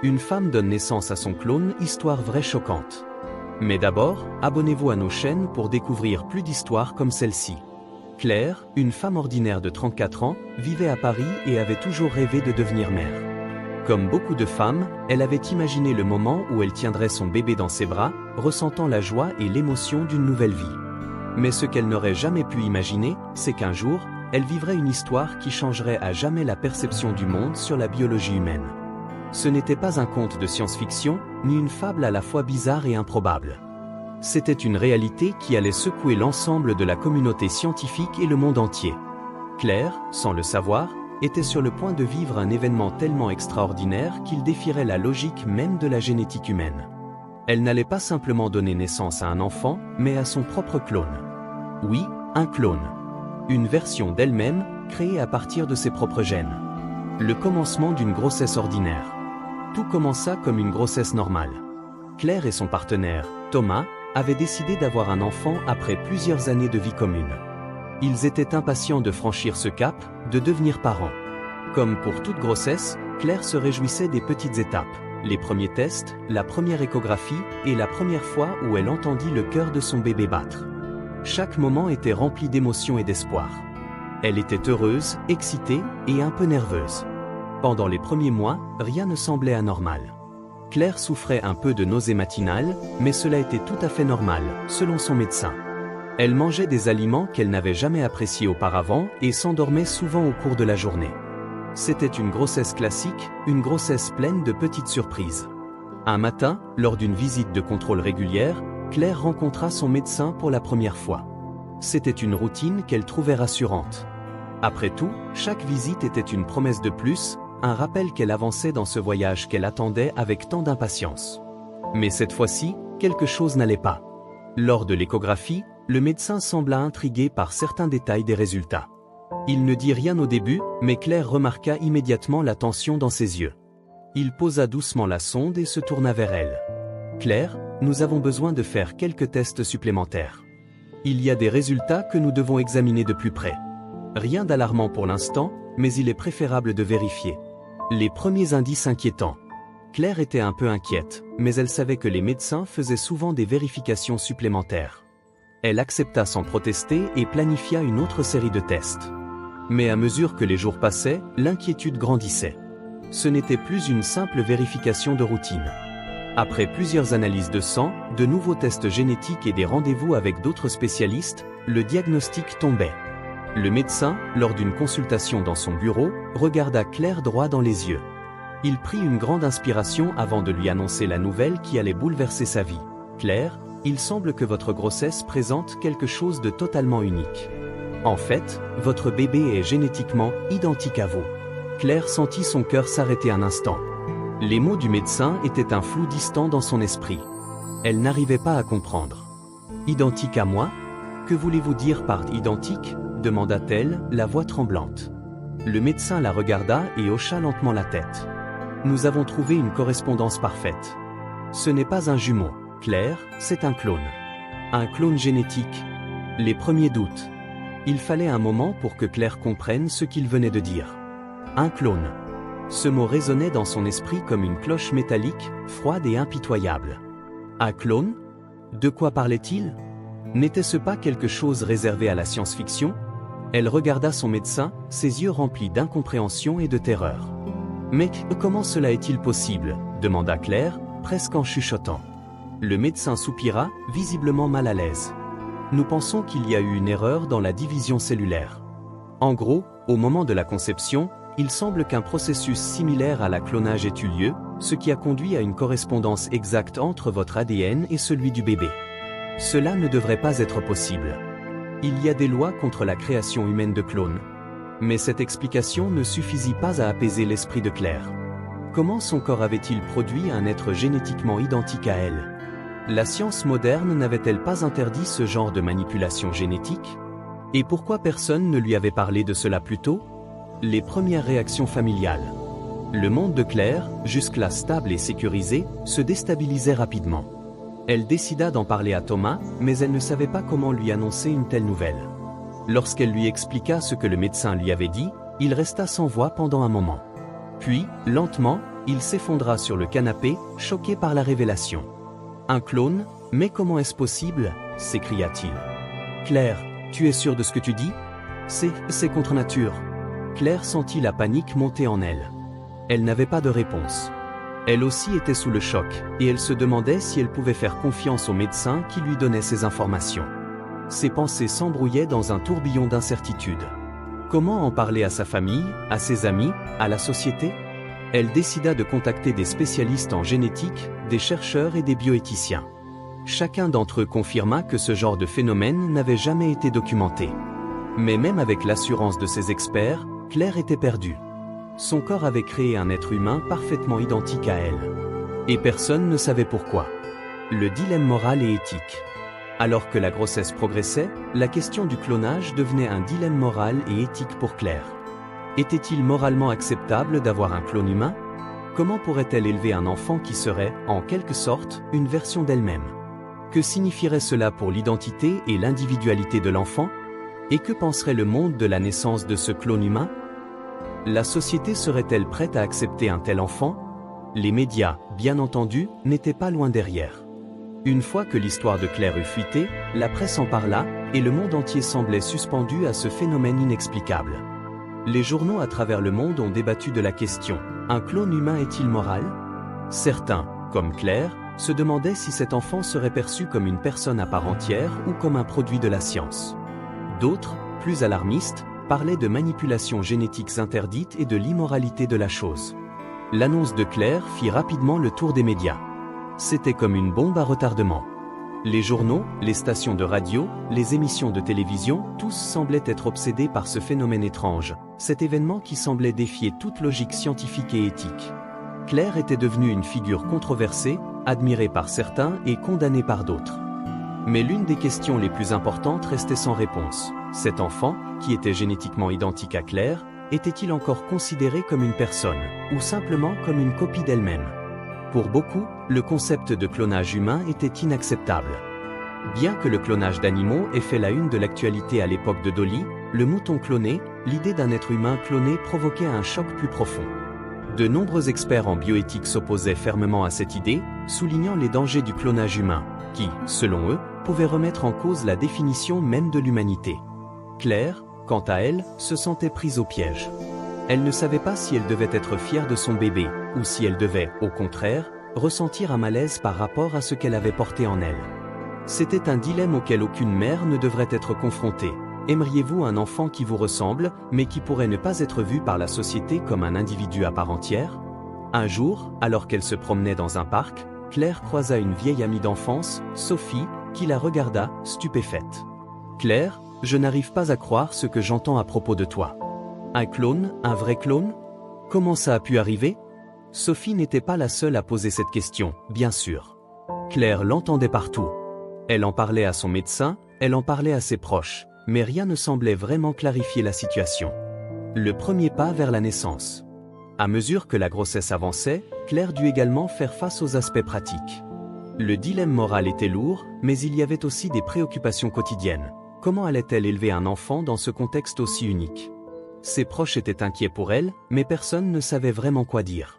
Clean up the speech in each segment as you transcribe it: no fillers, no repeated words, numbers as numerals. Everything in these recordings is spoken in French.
Une femme donne naissance à son clone, histoire vraie choquante. Mais d'abord, abonnez-vous à nos chaînes pour découvrir plus d'histoires comme celle-ci. Claire, une femme ordinaire de 34 ans, vivait à Paris et avait toujours rêvé de devenir mère. Comme beaucoup de femmes, elle avait imaginé le moment où elle tiendrait son bébé dans ses bras, ressentant la joie et l'émotion d'une nouvelle vie. Mais ce qu'elle n'aurait jamais pu imaginer, c'est qu'un jour, elle vivrait une histoire qui changerait à jamais la perception du monde sur la biologie humaine. Ce n'était pas un conte de science-fiction, ni une fable à la fois bizarre et improbable. C'était une réalité qui allait secouer l'ensemble de la communauté scientifique et le monde entier. Claire, sans le savoir, était sur le point de vivre un événement tellement extraordinaire qu'il défierait la logique même de la génétique humaine. Elle n'allait pas simplement donner naissance à un enfant, mais à son propre clone. Oui, un clone. Une version d'elle-même, créée à partir de ses propres gènes. Le commencement d'une grossesse ordinaire. Tout commença comme une grossesse normale. Claire et son partenaire, Thomas, avaient décidé d'avoir un enfant après plusieurs années de vie commune. Ils étaient impatients de franchir ce cap, de devenir parents. Comme pour toute grossesse, Claire se réjouissait des petites étapes, les premiers tests, la première échographie et la première fois où elle entendit le cœur de son bébé battre. Chaque moment était rempli d'émotion et d'espoir. Elle était heureuse, excitée et un peu nerveuse. Pendant les premiers mois, rien ne semblait anormal. Claire souffrait un peu de nausées matinales, mais cela était tout à fait normal, selon son médecin. Elle mangeait des aliments qu'elle n'avait jamais appréciés auparavant et s'endormait souvent au cours de la journée. C'était une grossesse classique, une grossesse pleine de petites surprises. Un matin, lors d'une visite de contrôle régulière, Claire rencontra son médecin pour la première fois. C'était une routine qu'elle trouvait rassurante. Après tout, chaque visite était une promesse de plus, un rappel qu'elle avançait dans ce voyage qu'elle attendait avec tant d'impatience. Mais cette fois-ci, quelque chose n'allait pas. Lors de l'échographie, le médecin sembla intrigué par certains détails des résultats. Il ne dit rien au début, mais Claire remarqua immédiatement la tension dans ses yeux. Il posa doucement la sonde et se tourna vers elle. « Claire, nous avons besoin de faire quelques tests supplémentaires. Il y a des résultats que nous devons examiner de plus près. Rien d'alarmant pour l'instant, mais il est préférable de vérifier. » Les premiers indices inquiétants. Claire était un peu inquiète, mais elle savait que les médecins faisaient souvent des vérifications supplémentaires. Elle accepta sans protester et planifia une autre série de tests. Mais à mesure que les jours passaient, l'inquiétude grandissait. Ce n'était plus une simple vérification de routine. Après plusieurs analyses de sang, de nouveaux tests génétiques et des rendez-vous avec d'autres spécialistes, le diagnostic tombait. Le médecin, lors d'une consultation dans son bureau, regarda Claire droit dans les yeux. Il prit une grande inspiration avant de lui annoncer la nouvelle qui allait bouleverser sa vie. « Claire, il semble que votre grossesse présente quelque chose de totalement unique. En fait, votre bébé est génétiquement identique à vous. » Claire sentit son cœur s'arrêter un instant. Les mots du médecin étaient un flou distant dans son esprit. Elle n'arrivait pas à comprendre. « Identique à moi ? Que voulez-vous dire par identique ?» demanda-t-elle, la voix tremblante. Le médecin la regarda et hocha lentement la tête. « Nous avons trouvé une correspondance parfaite. Ce n'est pas un jumeau, Claire, c'est un clone. Un clone génétique. » Les premiers doutes. Il fallait un moment pour que Claire comprenne ce qu'il venait de dire. Un clone. Ce mot résonnait dans son esprit comme une cloche métallique, froide et impitoyable. Un clone ? De quoi parlait-il ? N'était-ce pas quelque chose réservé à la science-fiction ? Elle regarda son médecin, ses yeux remplis d'incompréhension et de terreur. « Mais comment cela est-il possible ?» demanda Claire, presque en chuchotant. Le médecin soupira, visiblement mal à l'aise. « Nous pensons qu'il y a eu une erreur dans la division cellulaire. En gros, au moment de la conception, il semble qu'un processus similaire à la clonage ait eu lieu, ce qui a conduit à une correspondance exacte entre votre ADN et celui du bébé. Cela ne devrait pas être possible. Il y a des lois contre la création humaine de clones. » Mais cette explication ne suffisit pas à apaiser l'esprit de Claire. Comment son corps avait-il produit un être génétiquement identique à elle ? La science moderne n'avait-elle pas interdit ce genre de manipulation génétique ? Et pourquoi personne ne lui avait parlé de cela plus tôt ? Les premières réactions familiales. Le monde de Claire, jusque-là stable et sécurisé, se déstabilisait rapidement. Elle décida d'en parler à Thomas, mais elle ne savait pas comment lui annoncer une telle nouvelle. Lorsqu'elle lui expliqua ce que le médecin lui avait dit, il resta sans voix pendant un moment. Puis, lentement, Il s'effondra sur le canapé, choqué par la révélation. Un clone? Mais comment est-ce possible? S'écria-t-il. Claire, tu es sûre de ce que tu dis? C'est contre nature. Claire sentit la panique monter en elle. Elle n'avait pas de réponse. Elle aussi était sous le choc, et elle se demandait si elle pouvait faire confiance au médecin qui lui donnait ces informations. Ses pensées s'embrouillaient dans un tourbillon d'incertitude. Comment en parler à sa famille, à ses amis, à la société? Elle décida de contacter des spécialistes en génétique, des chercheurs et des bioéthiciens. Chacun d'entre eux confirma que ce genre de phénomène n'avait jamais été documenté. Mais même avec l'assurance de ces experts, Claire était perdue. Son corps avait créé un être humain parfaitement identique à elle. Et personne ne savait pourquoi. Le dilemme moral et éthique. Alors que la grossesse progressait, la question du clonage devenait un dilemme moral et éthique pour Claire. Était-il moralement acceptable d'avoir un clone humain? Comment pourrait-elle élever un enfant qui serait, en quelque sorte, une version d'elle-même? Que signifierait cela pour l'identité et l'individualité de l'enfant? Et que penserait le monde de la naissance de ce clone humain? La société serait-elle prête à accepter un tel enfant? Les médias, bien entendu, n'étaient pas loin derrière. Une fois que l'histoire de Claire eut fuité, la presse en parla, et le monde entier semblait suspendu à ce phénomène inexplicable. Les journaux à travers le monde ont débattu de la question: un clone humain est-il moral? Certains, comme Claire, se demandaient si cet enfant serait perçu comme une personne à part entière ou comme un produit de la science. D'autres, plus alarmistes, parlaient de manipulations génétiques interdites et de l'immoralité de la chose. L'annonce de Claire fit rapidement le tour des médias. C'était comme une bombe à retardement. Les journaux, les stations de radio, les émissions de télévision, tous semblaient être obsédés par ce phénomène étrange, cet événement qui semblait défier toute logique scientifique et éthique. Claire était devenue une figure controversée, admirée par certains et condamnée par d'autres. Mais l'une des questions les plus importantes restait sans réponse. Cet enfant, qui était génétiquement identique à Claire, était-il encore considéré comme une personne, ou simplement comme une copie d'elle-même? Pour beaucoup, le concept de clonage humain était inacceptable. Bien que le clonage d'animaux ait fait la une de l'actualité à l'époque de Dolly, le mouton cloné, l'idée d'un être humain cloné provoquait un choc plus profond. De nombreux experts en bioéthique s'opposaient fermement à cette idée, soulignant les dangers du clonage humain, qui, selon eux, pouvait remettre en cause la définition même de l'humanité. Claire, quant à elle, se sentait prise au piège. Elle ne savait pas si elle devait être fière de son bébé, ou si elle devait, au contraire, ressentir un malaise par rapport à ce qu'elle avait porté en elle. C'était un dilemme auquel aucune mère ne devrait être confrontée. Aimeriez-vous un enfant qui vous ressemble, mais qui pourrait ne pas être vu par la société comme un individu à part entière? Un jour, alors qu'elle se promenait dans un parc, Claire croisa une vieille amie d'enfance, Sophie, qui la regarda, stupéfaite. « Claire, je n'arrive pas à croire ce que j'entends à propos de toi. Un clone, un vrai clone? Comment ça a pu arriver ?» Sophie n'était pas la seule à poser cette question, bien sûr. Claire l'entendait partout. Elle en parlait à son médecin, elle en parlait à ses proches, mais rien ne semblait vraiment clarifier la situation. Le premier pas vers la naissance. À mesure que la grossesse avançait, Claire dut également faire face aux aspects pratiques. Le dilemme moral était lourd, mais il y avait aussi des préoccupations quotidiennes. Comment allait-elle élever un enfant dans ce contexte aussi unique? Ses proches étaient inquiets pour elle, mais personne ne savait vraiment quoi dire.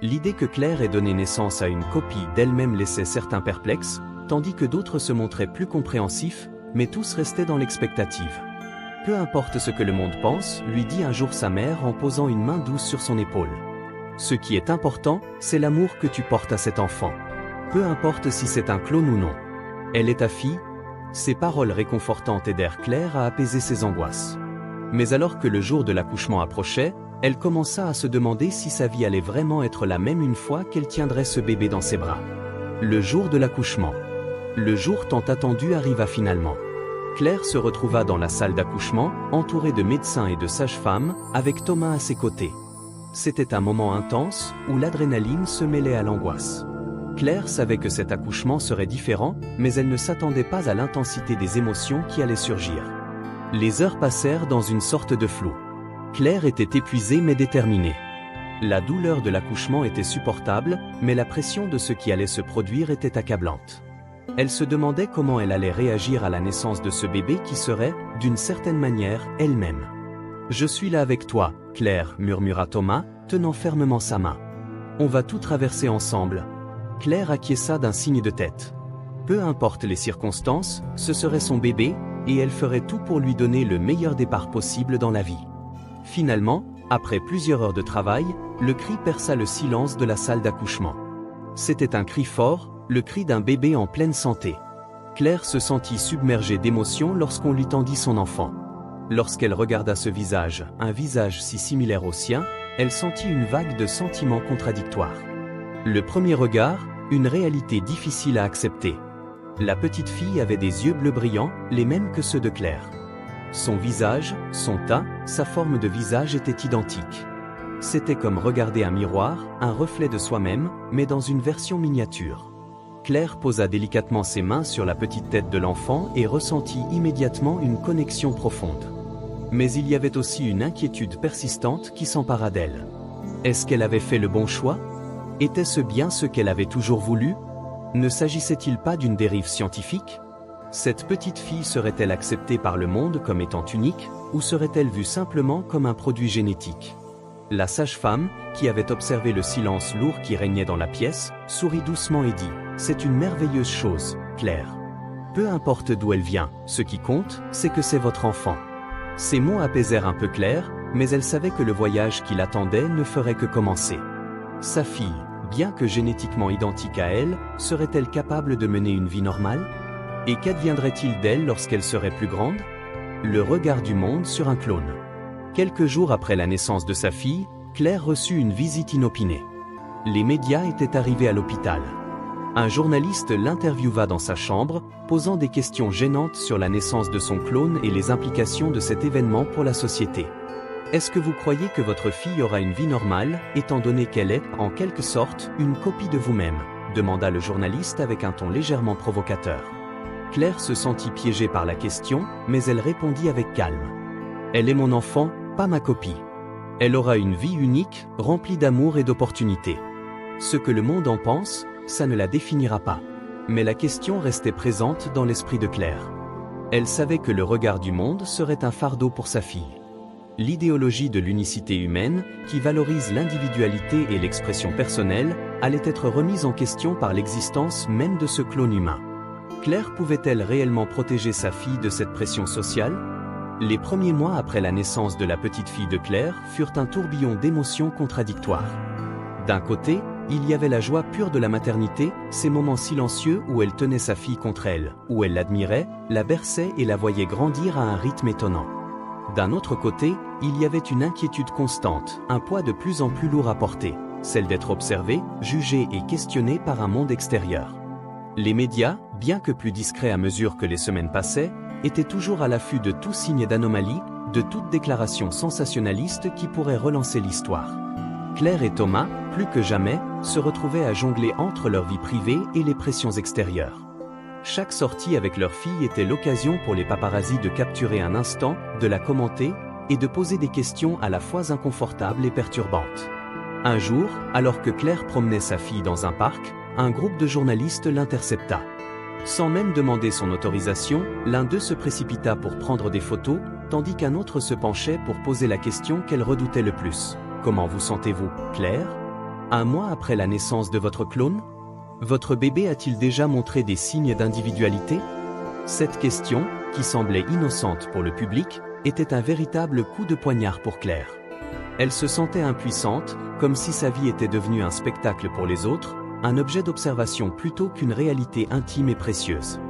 L'idée que Claire ait donné naissance à une copie d'elle-même laissait certains perplexes, tandis que d'autres se montraient plus compréhensifs, mais tous restaient dans l'expectative. « Peu importe ce que le monde pense, lui dit un jour sa mère en posant une main douce sur son épaule. Ce qui est important, c'est l'amour que tu portes à cet enfant. Peu importe si c'est un clone ou non. Elle est ta fille. » Ces paroles réconfortantes aidèrent Claire à apaiser ses angoisses. Mais alors que le jour de l'accouchement approchait, elle commença à se demander si sa vie allait vraiment être la même une fois qu'elle tiendrait ce bébé dans ses bras. Le jour de l'accouchement. Le jour tant attendu arriva finalement. Claire se retrouva dans la salle d'accouchement, entourée de médecins et de sages-femmes, avec Thomas à ses côtés. C'était un moment intense, où l'adrénaline se mêlait à l'angoisse. Claire savait que cet accouchement serait différent, mais elle ne s'attendait pas à l'intensité des émotions qui allaient surgir. Les heures passèrent dans une sorte de flou. Claire était épuisée mais déterminée. La douleur de l'accouchement était supportable, mais la pression de ce qui allait se produire était accablante. Elle se demandait comment elle allait réagir à la naissance de ce bébé qui serait, d'une certaine manière, elle-même. « Je suis là avec toi, Claire, » murmura Thomas, tenant fermement sa main. On va tout traverser ensemble. Claire acquiesça d'un signe de tête. Peu importe les circonstances, ce serait son bébé, et elle ferait tout pour lui donner le meilleur départ possible dans la vie. Finalement, après plusieurs heures de travail, le cri perça le silence de la salle d'accouchement. C'était un cri fort, le cri d'un bébé en pleine santé. Claire se sentit submergée d'émotion lorsqu'on lui tendit son enfant. Lorsqu'elle regarda ce visage, un visage si similaire au sien, elle sentit une vague de sentiments contradictoires. Le premier regard, une réalité difficile à accepter. La petite fille avait des yeux bleus brillants, les mêmes que ceux de Claire. Son visage, son teint, sa forme de visage étaient identiques. C'était comme regarder un miroir, un reflet de soi-même, mais dans une version miniature. Claire posa délicatement ses mains sur la petite tête de l'enfant et ressentit immédiatement une connexion profonde. Mais il y avait aussi une inquiétude persistante qui s'empara d'elle. Est-ce qu'elle avait fait le bon choix? Était-ce bien ce qu'elle avait toujours voulu? Ne s'agissait-il pas d'une dérive scientifique? Cette petite fille serait-elle acceptée par le monde comme étant unique, ou serait-elle vue simplement comme un produit génétique? La sage-femme, qui avait observé le silence lourd qui régnait dans la pièce, sourit doucement et dit « C'est une merveilleuse chose, Claire. Peu importe d'où elle vient, ce qui compte, c'est que c'est votre enfant. » Ces mots apaisèrent un peu Claire, mais elle savait que le voyage qui l'attendait ne ferait que commencer. Sa fille, bien que génétiquement identique à elle, serait-elle capable de mener une vie normale? Et qu'adviendrait-il d'elle lorsqu'elle serait plus grande? Le regard du monde sur un clone. Quelques jours après la naissance de sa fille, Claire reçut une visite inopinée. Les médias étaient arrivés à l'hôpital. Un journaliste l'interviewa dans sa chambre, posant des questions gênantes sur la naissance de son clone et les implications de cet événement pour la société. Est-ce que vous croyez que votre fille aura une vie normale, étant donné qu'elle est, en quelque sorte, une copie de vous-même? Demanda le journaliste avec un ton légèrement provocateur. Claire se sentit piégée par la question, mais elle répondit avec calme. Elle est mon enfant, pas ma copie. Elle aura une vie unique, remplie d'amour et d'opportunités. Ce que le monde en pense, ça ne la définira pas. Mais la question restait présente dans l'esprit de Claire. Elle savait que le regard du monde serait un fardeau pour sa fille. L'idéologie de l'unicité humaine, qui valorise l'individualité et l'expression personnelle, allait être remise en question par l'existence même de ce clone humain. Claire pouvait-elle réellement protéger sa fille de cette pression sociale? Les premiers mois après la naissance de la petite fille de Claire furent un tourbillon d'émotions contradictoires. D'un côté, il y avait la joie pure de la maternité, ces moments silencieux où elle tenait sa fille contre elle, où elle l'admirait, la berçait et la voyait grandir à un rythme étonnant. D'un autre côté, il y avait une inquiétude constante, un poids de plus en plus lourd à porter, celle d'être observée, jugée et questionnée par un monde extérieur. Les médias, bien que plus discrets à mesure que les semaines passaient, étaient toujours à l'affût de tout signe d'anomalie, de toute déclaration sensationnaliste qui pourrait relancer l'histoire. Claire et Thomas, plus que jamais, se retrouvaient à jongler entre leur vie privée et les pressions extérieures. Chaque sortie avec leur fille était l'occasion pour les paparazzis de capturer un instant, de la commenter, et de poser des questions à la fois inconfortables et perturbantes. Un jour, alors que Claire promenait sa fille dans un parc, un groupe de journalistes l'intercepta. Sans même demander son autorisation, l'un d'eux se précipita pour prendre des photos, tandis qu'un autre se penchait pour poser la question qu'elle redoutait le plus. « Comment vous sentez-vous, Claire? Un mois après la naissance de votre clone? Votre bébé a-t-il déjà montré des signes d'individualité ?» Cette question, qui semblait innocente pour le public, était un véritable coup de poignard pour Claire. Elle se sentait impuissante, comme si sa vie était devenue un spectacle pour les autres, un objet d'observation plutôt qu'une réalité intime et précieuse.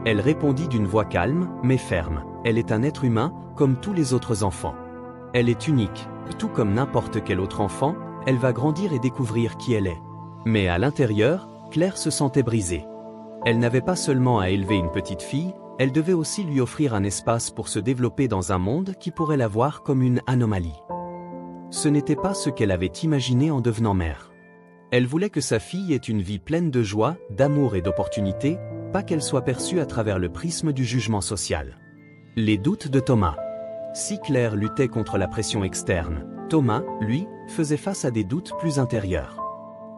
Elle répondit d'une voix calme, mais ferme. Elle est un être humain, comme tous les autres enfants. Elle est unique, tout comme n'importe quel autre enfant, elle va grandir et découvrir qui elle est. Mais à l'intérieur, Claire se sentait brisée. Elle n'avait pas seulement à élever une petite fille, elle devait aussi lui offrir un espace pour se développer dans un monde qui pourrait la voir comme une anomalie. Ce n'était pas ce qu'elle avait imaginé en devenant mère. Elle voulait que sa fille ait une vie pleine de joie, d'amour et d'opportunités, pas qu'elle soit perçue à travers le prisme du jugement social. Les doutes de Thomas. Si Claire luttait contre la pression externe, Thomas, lui, faisait face à des doutes plus intérieurs.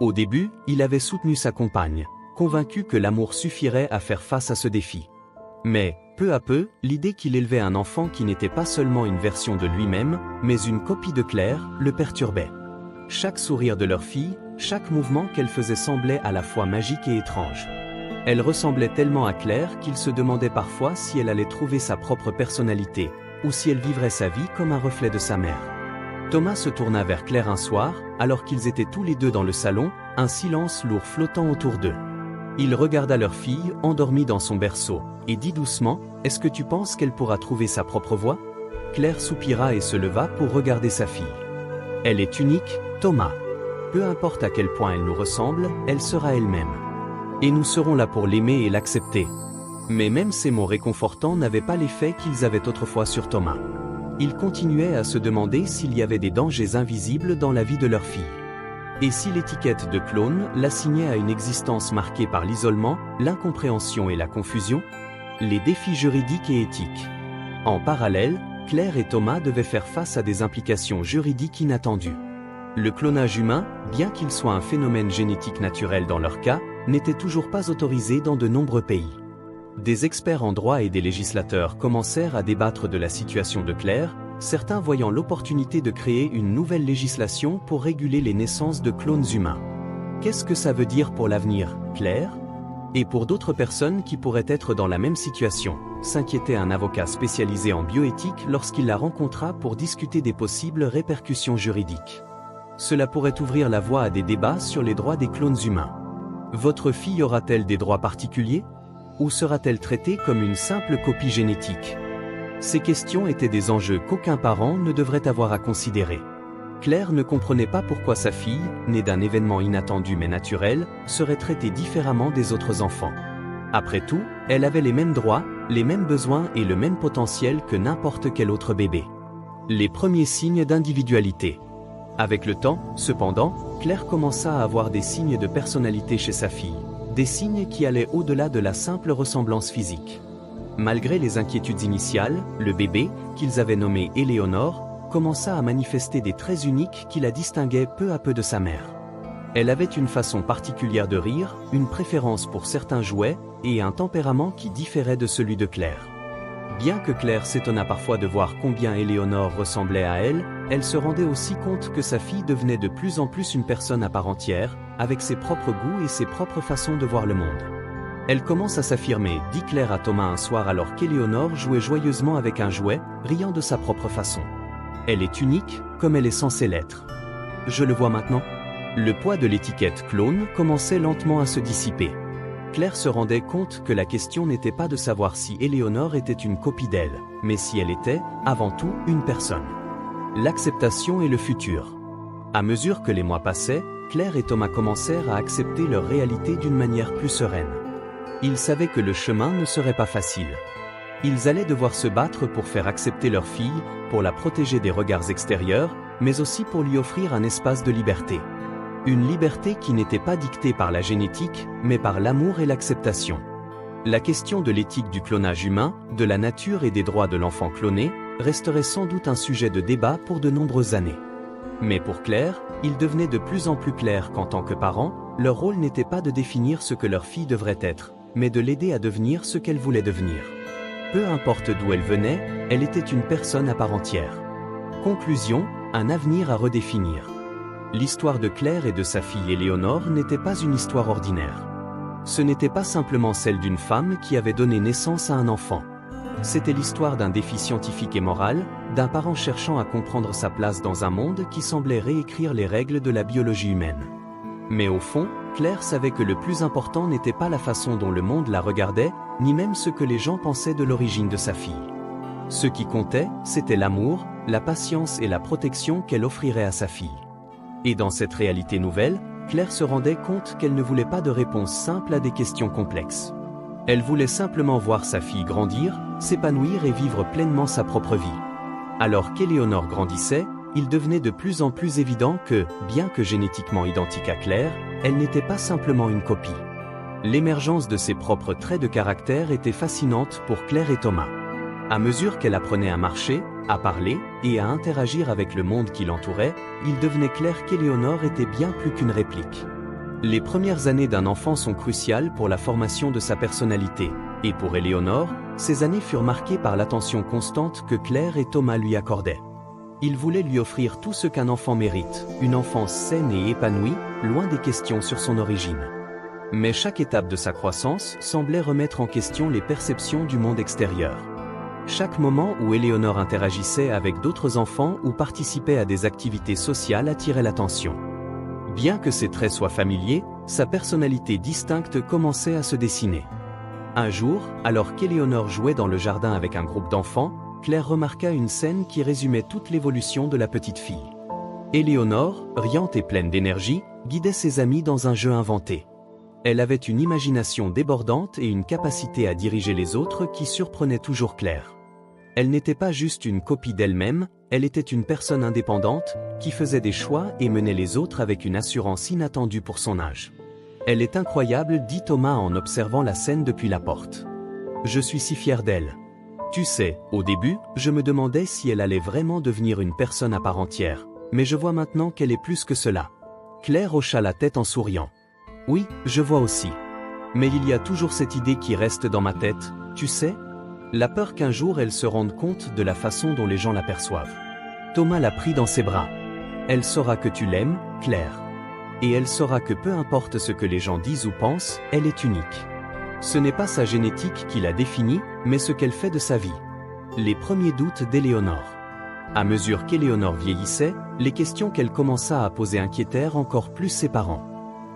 Au début, il avait soutenu sa compagne, convaincu que l'amour suffirait à faire face à ce défi. Mais, peu à peu, l'idée qu'il élevait un enfant qui n'était pas seulement une version de lui-même, mais une copie de Claire, le perturbait. Chaque sourire de leur fille, Chaque mouvement qu'elle faisait semblait à la fois magique et étrange. Elle ressemblait tellement à Claire qu'il se demandait parfois si elle allait trouver sa propre personnalité, ou si elle vivrait sa vie comme un reflet de sa mère. Thomas se tourna vers Claire un soir, alors qu'ils étaient tous les deux dans le salon, un silence lourd flottant autour d'eux. Il regarda leur fille, endormie dans son berceau, et dit doucement, « Est-ce que tu penses qu'elle pourra trouver sa propre voie ?» Claire soupira et se leva pour regarder sa fille. « Elle est unique, Thomas. Peu importe à quel point elle nous ressemble, elle sera elle-même. Et nous serons là pour l'aimer et l'accepter. » Mais même ces mots réconfortants n'avaient pas l'effet qu'ils avaient autrefois sur Thomas. Il continuait à se demander s'il y avait des dangers invisibles dans la vie de leur fille. Et si l'étiquette de clone l'assignait à une existence marquée par l'isolement, l'incompréhension et la confusion? Les défis juridiques et éthiques. En parallèle, Claire et Thomas devaient faire face à des implications juridiques inattendues. Le clonage humain, bien qu'il soit un phénomène génétique naturel dans leur cas, n'était toujours pas autorisé dans de nombreux pays. Des experts en droit et des législateurs commencèrent à débattre de la situation de Claire, certains voyant l'opportunité de créer une nouvelle législation pour réguler les naissances de clones humains. Qu'est-ce que ça veut dire pour l'avenir, Claire? Et pour d'autres personnes qui pourraient être dans la même situation, s'inquiétait un avocat spécialisé en bioéthique lorsqu'il la rencontra pour discuter des possibles répercussions juridiques. Cela pourrait ouvrir la voie à des débats sur les droits des clones humains. Votre fille aura-t-elle des droits particuliers? Ou sera-t-elle traitée comme une simple copie génétique? Ces questions étaient des enjeux qu'aucun parent ne devrait avoir à considérer. Claire ne comprenait pas pourquoi sa fille, née d'un événement inattendu mais naturel, serait traitée différemment des autres enfants. Après tout, elle avait les mêmes droits, les mêmes besoins et le même potentiel que n'importe quel autre bébé. Les premiers signes d'individualité. Avec le temps, cependant, Claire commença à avoir des signes de personnalité chez sa fille. Des signes qui allaient au-delà de la simple ressemblance physique. Malgré les inquiétudes initiales, le bébé, qu'ils avaient nommé Éléonore, commença à manifester des traits uniques qui la distinguaient peu à peu de sa mère. Elle avait une façon particulière de rire, une préférence pour certains jouets, et un tempérament qui différait de celui de Claire. Bien que Claire s'étonna parfois de voir combien Éléonore ressemblait à elle, elle se rendait aussi compte que sa fille devenait de plus en plus une personne à part entière, avec ses propres goûts et ses propres façons de voir le monde. Elle commence à s'affirmer, dit Claire à Thomas un soir alors qu'Éléonore jouait joyeusement avec un jouet, riant de sa propre façon. Elle est unique, comme elle est censée l'être. Je le vois maintenant. Le poids de l'étiquette clone commençait lentement à se dissiper. Claire se rendait compte que la question n'était pas de savoir si Éléonore était une copie d'elle, mais si elle était, avant tout, une personne. L'acceptation et le futur. À mesure que les mois passaient, Claire et Thomas commencèrent à accepter leur réalité d'une manière plus sereine. Ils savaient que le chemin ne serait pas facile. Ils allaient devoir se battre pour faire accepter leur fille, pour la protéger des regards extérieurs, mais aussi pour lui offrir un espace de liberté. Une liberté qui n'était pas dictée par la génétique, mais par l'amour et l'acceptation. La question de l'éthique du clonage humain, de la nature et des droits de l'enfant cloné, resterait sans doute un sujet de débat pour de nombreuses années. Mais pour Claire, il devenait de plus en plus clair qu'en tant que parent, leur rôle n'était pas de définir ce que leur fille devrait être, mais de l'aider à devenir ce qu'elle voulait devenir. Peu importe d'où elle venait, elle était une personne à part entière. Conclusion, un avenir à redéfinir. L'histoire de Claire et de sa fille Éléonore n'était pas une histoire ordinaire. Ce n'était pas simplement celle d'une femme qui avait donné naissance à un enfant. C'était l'histoire d'un défi scientifique et moral, d'un parent cherchant à comprendre sa place dans un monde qui semblait réécrire les règles de la biologie humaine. Mais au fond, Claire savait que le plus important n'était pas la façon dont le monde la regardait, ni même ce que les gens pensaient de l'origine de sa fille. Ce qui comptait, c'était l'amour, la patience et la protection qu'elle offrirait à sa fille. Et dans cette réalité nouvelle, Claire se rendait compte qu'elle ne voulait pas de réponse simple à des questions complexes. Elle voulait simplement voir sa fille grandir, s'épanouir et vivre pleinement sa propre vie. Alors qu'Éléonore grandissait, il devenait de plus en plus évident que, bien que génétiquement identique à Claire, elle n'était pas simplement une copie. L'émergence de ses propres traits de caractère était fascinante pour Claire et Thomas. À mesure qu'elle apprenait à marcher, à parler et à interagir avec le monde qui l'entourait, il devenait clair qu'Éléonore était bien plus qu'une réplique. Les premières années d'un enfant sont cruciales pour la formation de sa personnalité, et pour Éléonore, ces années furent marquées par l'attention constante que Claire et Thomas lui accordaient. Il voulait lui offrir tout ce qu'un enfant mérite, une enfance saine et épanouie, loin des questions sur son origine. Mais chaque étape de sa croissance semblait remettre en question les perceptions du monde extérieur. Chaque moment où Éléonore interagissait avec d'autres enfants ou participait à des activités sociales attirait l'attention. Bien que ses traits soient familiers, sa personnalité distincte commençait à se dessiner. Un jour, alors qu'Éléonore jouait dans le jardin avec un groupe d'enfants, Claire remarqua une scène qui résumait toute l'évolution de la petite fille. Éléonore, riante et pleine d'énergie, guidait ses amis dans un jeu inventé. Elle avait une imagination débordante et une capacité à diriger les autres qui surprenait toujours Claire. Elle n'était pas juste une copie d'elle-même, elle était une personne indépendante, qui faisait des choix et menait les autres avec une assurance inattendue pour son âge. « Elle est incroyable », dit Thomas en observant la scène depuis la porte. « Je suis si fier d'elle. Tu sais, au début, je me demandais si elle allait vraiment devenir une personne à part entière, mais je vois maintenant qu'elle est plus que cela. » Claire hocha la tête en souriant. « Oui, je vois aussi. Mais il y a toujours cette idée qui reste dans ma tête, tu sais ? La peur qu'un jour elle se rende compte de la façon dont les gens l'aperçoivent. » Thomas la prit dans ses bras. « Elle saura que tu l'aimes, Claire. Et elle saura que peu importe ce que les gens disent ou pensent, elle est unique. Ce n'est pas sa génétique qui la définit, mais ce qu'elle fait de sa vie. » Les premiers doutes d'Éléonore. À mesure qu'Éléonore vieillissait, les questions qu'elle commença à poser inquiétèrent encore plus ses parents.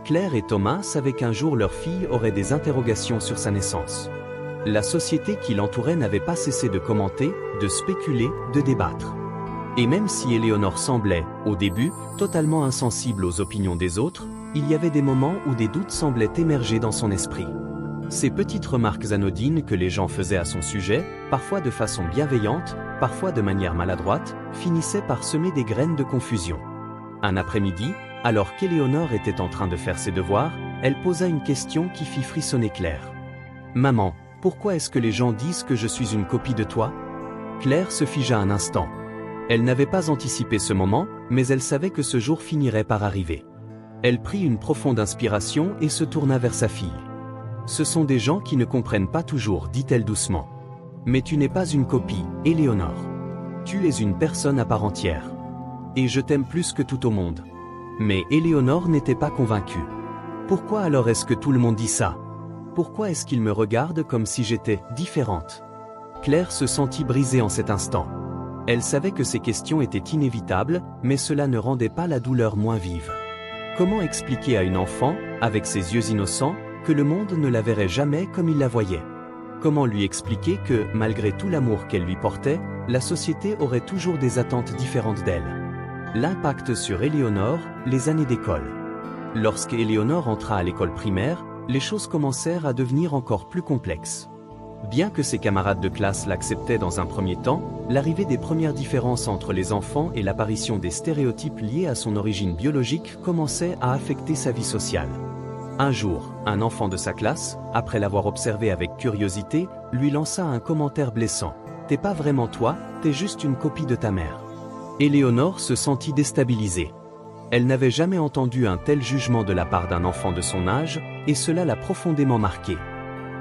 Claire et Thomas savaient qu'un jour leur fille aurait des interrogations sur sa naissance. La société qui l'entourait n'avait pas cessé de commenter, de spéculer, de débattre. Et même si Éléonore semblait, au début, totalement insensible aux opinions des autres, il y avait des moments où des doutes semblaient émerger dans son esprit. Ces petites remarques anodines que les gens faisaient à son sujet, parfois de façon bienveillante, parfois de manière maladroite, finissaient par semer des graines de confusion. Un après-midi, alors qu'Éléonore était en train de faire ses devoirs, elle posa une question qui fit frissonner Claire. « Maman, pourquoi est-ce que les gens disent que je suis une copie de toi ?» Claire se figea un instant. Elle n'avait pas anticipé ce moment, mais elle savait que ce jour finirait par arriver. Elle prit une profonde inspiration et se tourna vers sa fille. « Ce sont des gens qui ne comprennent pas toujours, dit-elle doucement. Mais tu n'es pas une copie, Éléonore. Tu es une personne à part entière. Et je t'aime plus que tout au monde. » Mais Éléonore n'était pas convaincue. « Pourquoi alors est-ce que tout le monde dit ça ? Pourquoi est-ce qu'ils me regardent comme si j'étais différente ?» Claire se sentit brisée en cet instant. Elle savait que ces questions étaient inévitables, mais cela ne rendait pas la douleur moins vive. Comment expliquer à une enfant, avec ses yeux innocents, que le monde ne la verrait jamais comme il la voyait? Comment lui expliquer que, malgré tout l'amour qu'elle lui portait, la société aurait toujours des attentes différentes d'elle? L'impact sur Éléonore, les années d'école. Lorsqu'Éléonore entra à l'école primaire, les choses commencèrent à devenir encore plus complexes. Bien que ses camarades de classe l'acceptaient dans un premier temps, l'arrivée des premières différences entre les enfants et l'apparition des stéréotypes liés à son origine biologique commençait à affecter sa vie sociale. Un jour, un enfant de sa classe, après l'avoir observé avec curiosité, lui lança un commentaire blessant. « T'es pas vraiment toi, t'es juste une copie de ta mère. » Éléonore se sentit déstabilisée. Elle n'avait jamais entendu un tel jugement de la part d'un enfant de son âge, et cela l'a profondément marquée.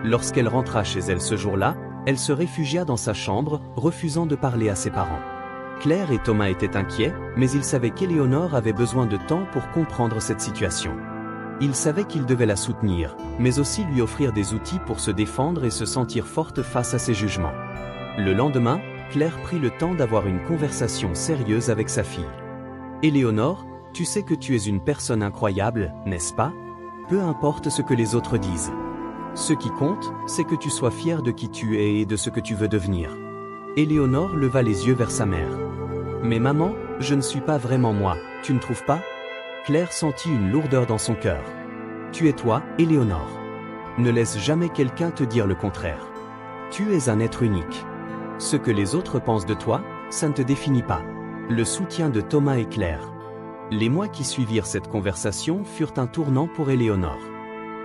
Lorsqu'elle rentra chez elle ce jour-là, elle se réfugia dans sa chambre, refusant de parler à ses parents. Claire et Thomas étaient inquiets, mais ils savaient qu'Éléonore avait besoin de temps pour comprendre cette situation. Ils savaient qu'ils devaient la soutenir, mais aussi lui offrir des outils pour se défendre et se sentir forte face à ses jugements. Le lendemain, Claire prit le temps d'avoir une conversation sérieuse avec sa fille. « Éléonore, tu sais que tu es une personne incroyable, n'est-ce pas? Peu importe ce que les autres disent. Ce qui compte, c'est que tu sois fière de qui tu es et de ce que tu veux devenir. » Éléonore leva les yeux vers sa mère. « Mais maman, je ne suis pas vraiment moi, tu ne trouves pas ?» Claire sentit une lourdeur dans son cœur. « Tu es toi, Éléonore. Ne laisse jamais quelqu'un te dire le contraire. Tu es un être unique. Ce que les autres pensent de toi, ça ne te définit pas. » Le soutien de Thomas et Claire. Les mois qui suivirent cette conversation furent un tournant pour Éléonore.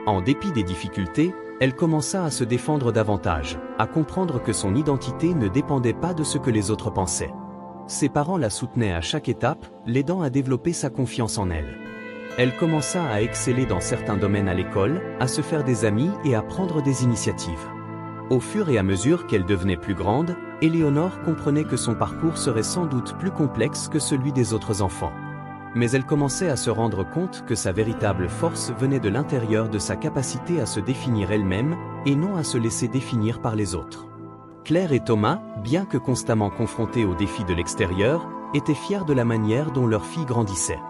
En dépit des difficultés, elle commença à se défendre davantage, à comprendre que son identité ne dépendait pas de ce que les autres pensaient. Ses parents la soutenaient à chaque étape, l'aidant à développer sa confiance en elle. Elle commença à exceller dans certains domaines à l'école, à se faire des amis et à prendre des initiatives. Au fur et à mesure qu'elle devenait plus grande, Éléonore comprenait que son parcours serait sans doute plus complexe que celui des autres enfants. Mais elle commençait à se rendre compte que sa véritable force venait de l'intérieur de sa capacité à se définir elle-même, et non à se laisser définir par les autres. Claire et Thomas, bien que constamment confrontés aux défis de l'extérieur, étaient fiers de la manière dont leur fille grandissait.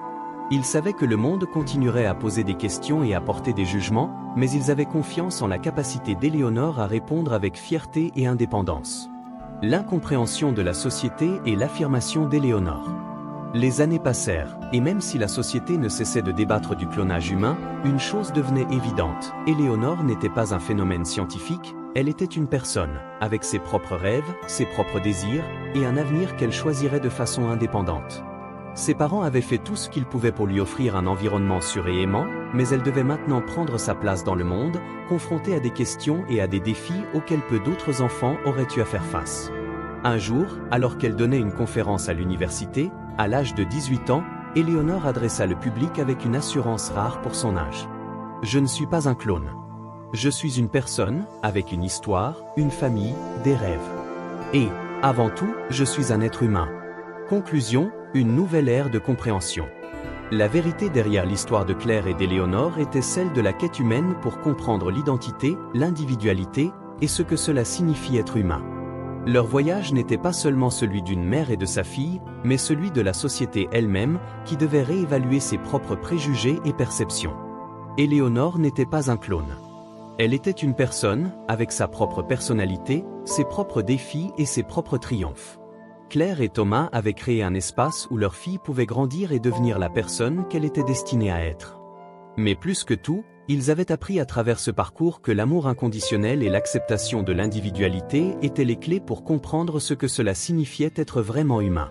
Ils savaient que le monde continuerait à poser des questions et à porter des jugements, mais ils avaient confiance en la capacité d'Éléonore à répondre avec fierté et indépendance. L'incompréhension de la société et l'affirmation d'Éléonore. Les années passèrent, et même si la société ne cessait de débattre du clonage humain, une chose devenait évidente. Éléonore n'était pas un phénomène scientifique, elle était une personne, avec ses propres rêves, ses propres désirs, et un avenir qu'elle choisirait de façon indépendante. Ses parents avaient fait tout ce qu'ils pouvaient pour lui offrir un environnement sûr et aimant, mais elle devait maintenant prendre sa place dans le monde, confrontée à des questions et à des défis auxquels peu d'autres enfants auraient eu à faire face. Un jour, alors qu'elle donnait une conférence à l'université, à l'âge de 18 ans, Éléonore adressa le public avec une assurance rare pour son âge. « Je ne suis pas un clone. Je suis une personne, avec une histoire, une famille, des rêves. Et, avant tout, je suis un être humain. » Conclusion, une nouvelle ère de compréhension. La vérité derrière l'histoire de Claire et d'Éléonore était celle de la quête humaine pour comprendre l'identité, l'individualité, et ce que cela signifie être humain. Leur voyage n'était pas seulement celui d'une mère et de sa fille, mais celui de la société elle-même, qui devait réévaluer ses propres préjugés et perceptions. Éléonore n'était pas un clone. Elle était une personne, avec sa propre personnalité, ses propres défis et ses propres triomphes. Claire et Thomas avaient créé un espace où leur fille pouvait grandir et devenir la personne qu'elle était destinée à être. Mais plus que tout, ils avaient appris à travers ce parcours que l'amour inconditionnel et l'acceptation de l'individualité étaient les clés pour comprendre ce que cela signifiait être vraiment humain.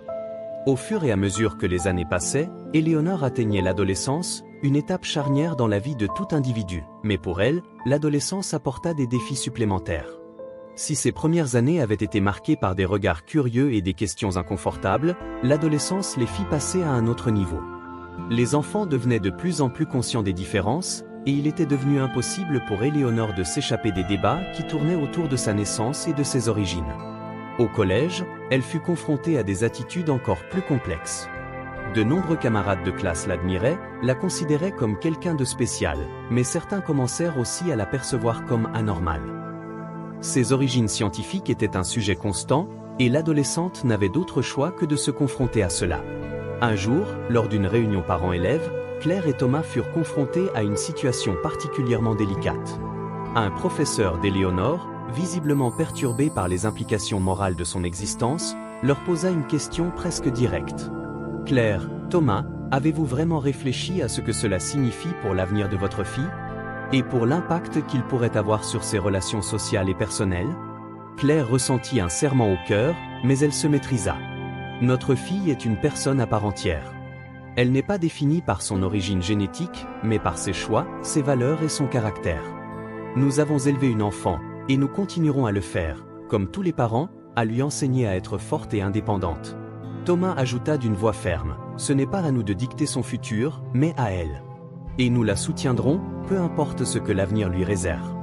Au fur et à mesure que les années passaient, Éléonore atteignait l'adolescence, une étape charnière dans la vie de tout individu. Mais pour elle, l'adolescence apporta des défis supplémentaires. Si ces premières années avaient été marquées par des regards curieux et des questions inconfortables, l'adolescence les fit passer à un autre niveau. Les enfants devenaient de plus en plus conscients des différences, et il était devenu impossible pour Éléonore de s'échapper des débats qui tournaient autour de sa naissance et de ses origines. Au collège, elle fut confrontée à des attitudes encore plus complexes. De nombreux camarades de classe l'admiraient, la considéraient comme quelqu'un de spécial, mais certains commencèrent aussi à la percevoir comme anormale. Ses origines scientifiques étaient un sujet constant, et l'adolescente n'avait d'autre choix que de se confronter à cela. Un jour, lors d'une réunion parents-élèves, Claire et Thomas furent confrontés à une situation particulièrement délicate. Un professeur d'Éléonore, visiblement perturbé par les implications morales de son existence, leur posa une question presque directe. « Claire, Thomas, avez-vous vraiment réfléchi à ce que cela signifie pour l'avenir de votre fille ? Et pour l'impact qu'il pourrait avoir sur ses relations sociales et personnelles ?» Claire ressentit un serrement au cœur, mais elle se maîtrisa. « Notre fille est une personne à part entière. Elle n'est pas définie par son origine génétique, mais par ses choix, ses valeurs et son caractère. Nous avons élevé une enfant, et nous continuerons à le faire, comme tous les parents, à lui enseigner à être forte et indépendante. » Thomas ajouta d'une voix ferme, « Ce n'est pas à nous de dicter son futur, mais à elle. Et nous la soutiendrons, peu importe ce que l'avenir lui réserve. »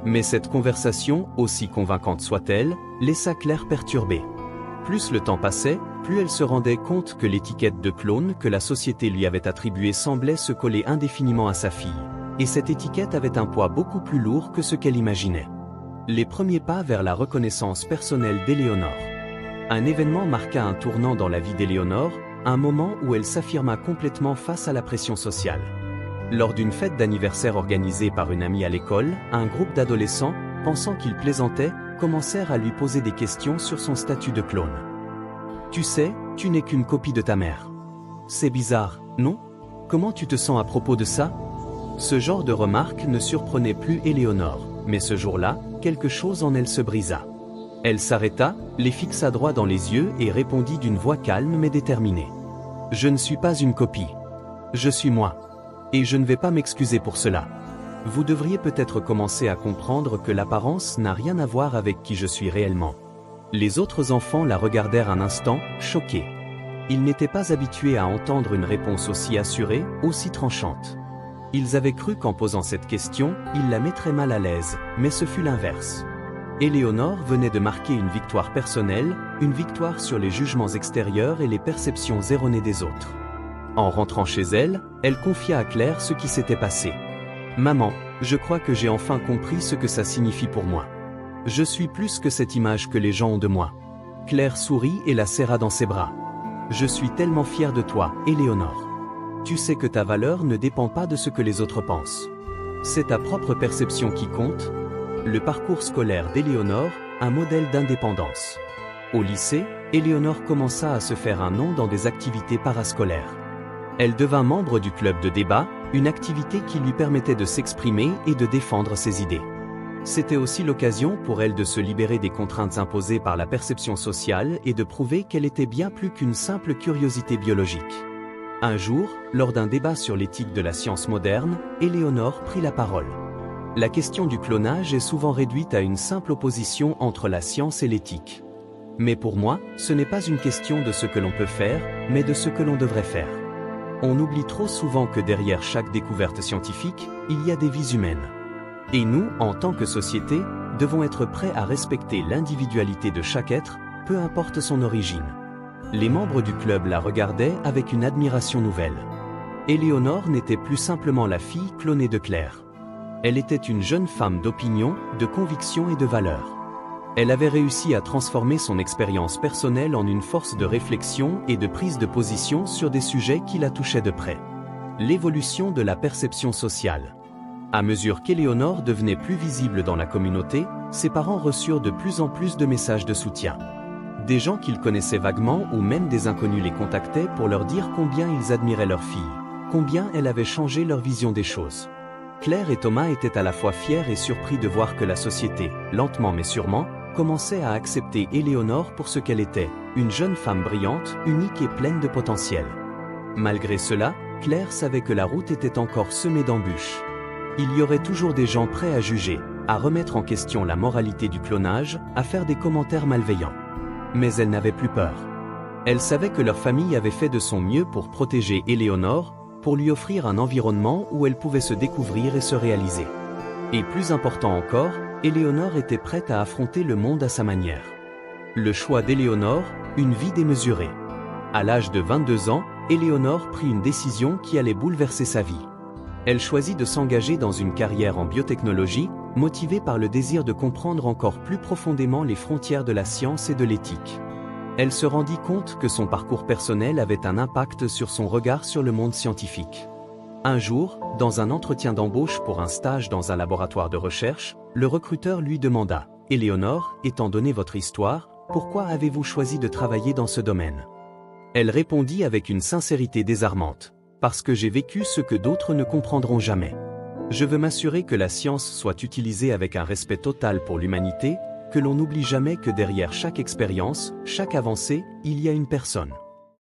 Mais cette conversation, aussi convaincante soit-elle, laissa Claire perturbée. Plus le temps passait, plus elle se rendait compte que l'étiquette de clone que la société lui avait attribuée semblait se coller indéfiniment à sa fille. Et cette étiquette avait un poids beaucoup plus lourd que ce qu'elle imaginait. Les premiers pas vers la reconnaissance personnelle d'Éléonore. Un événement marqua un tournant dans la vie d'Éléonore, un moment où elle s'affirma complètement face à la pression sociale. Lors d'une fête d'anniversaire organisée par une amie à l'école, un groupe d'adolescents, pensant qu'il plaisantait, commencèrent à lui poser des questions sur son statut de clone. « Tu sais, tu n'es qu'une copie de ta mère. C'est bizarre, non ? Comment tu te sens à propos de ça ?» Ce genre de remarques ne surprenait plus Éléonore, mais ce jour-là, quelque chose en elle se brisa. Elle s'arrêta, les fixa droit dans les yeux et répondit d'une voix calme mais déterminée. « Je ne suis pas une copie. Je suis moi. Et je ne vais pas m'excuser pour cela. Vous devriez peut-être commencer à comprendre que l'apparence n'a rien à voir avec qui je suis réellement. » Les autres enfants la regardèrent un instant, choqués. Ils n'étaient pas habitués à entendre une réponse aussi assurée, aussi tranchante. Ils avaient cru qu'en posant cette question, ils la mettraient mal à l'aise, mais ce fut l'inverse. Éléonore venait de marquer une victoire personnelle, une victoire sur les jugements extérieurs et les perceptions erronées des autres. En rentrant chez elle, elle confia à Claire ce qui s'était passé. « Maman, je crois que j'ai enfin compris ce que ça signifie pour moi. Je suis plus que cette image que les gens ont de moi. » Claire sourit et la serra dans ses bras. « Je suis tellement fière de toi, Éléonore. Tu sais que ta valeur ne dépend pas de ce que les autres pensent. C'est ta propre perception qui compte. » Le parcours scolaire d'Éléonore, un modèle d'indépendance. Au lycée, Éléonore commença à se faire un nom dans des activités parascolaires. Elle devint membre du club de débat, une activité qui lui permettait de s'exprimer et de défendre ses idées. C'était aussi l'occasion pour elle de se libérer des contraintes imposées par la perception sociale et de prouver qu'elle était bien plus qu'une simple curiosité biologique. Un jour, lors d'un débat sur l'éthique de la science moderne, Éléonore prit la parole. La question du clonage est souvent réduite à une simple opposition entre la science et l'éthique. Mais pour moi, ce n'est pas une question de ce que l'on peut faire, mais de ce que l'on devrait faire. On oublie trop souvent que derrière chaque découverte scientifique, il y a des vies humaines. Et nous, en tant que société, devons être prêts à respecter l'individualité de chaque être, peu importe son origine. Les membres du club la regardaient avec une admiration nouvelle. Éléonore n'était plus simplement la fille clonée de Claire. Elle était une jeune femme d'opinion, de conviction et de valeur. Elle avait réussi à transformer son expérience personnelle en une force de réflexion et de prise de position sur des sujets qui la touchaient de près. L'évolution de la perception sociale. À mesure qu'Éléonore devenait plus visible dans la communauté, ses parents reçurent de plus en plus de messages de soutien. Des gens qu'ils connaissaient vaguement ou même des inconnus les contactaient pour leur dire combien ils admiraient leur fille, combien elle avait changé leur vision des choses. Claire et Thomas étaient à la fois fiers et surpris de voir que la société, lentement mais sûrement, commençait à accepter Éléonore pour ce qu'elle était, une jeune femme brillante, unique et pleine de potentiel. Malgré cela, Claire savait que la route était encore semée d'embûches. Il y aurait toujours des gens prêts à juger, à remettre en question la moralité du clonage, à faire des commentaires malveillants. Mais elle n'avait plus peur. Elle savait que leur famille avait fait de son mieux pour protéger Éléonore, pour lui offrir un environnement où elle pouvait se découvrir et se réaliser. Et plus important encore, Éléonore était prête à affronter le monde à sa manière. Le choix d'Éléonore, une vie démesurée. À l'âge de 22 ans, Éléonore prit une décision qui allait bouleverser sa vie. Elle choisit de s'engager dans une carrière en biotechnologie, motivée par le désir de comprendre encore plus profondément les frontières de la science et de l'éthique. Elle se rendit compte que son parcours personnel avait un impact sur son regard sur le monde scientifique. Un jour, dans un entretien d'embauche pour un stage dans un laboratoire de recherche, le recruteur lui demanda « Éléonore, étant donné votre histoire, pourquoi avez-vous choisi de travailler dans ce domaine ?» Elle répondit avec une sincérité désarmante « Parce que j'ai vécu ce que d'autres ne comprendront jamais. Je veux m'assurer que la science soit utilisée avec un respect total pour l'humanité, que l'on n'oublie jamais que derrière chaque expérience, chaque avancée, il y a une personne. »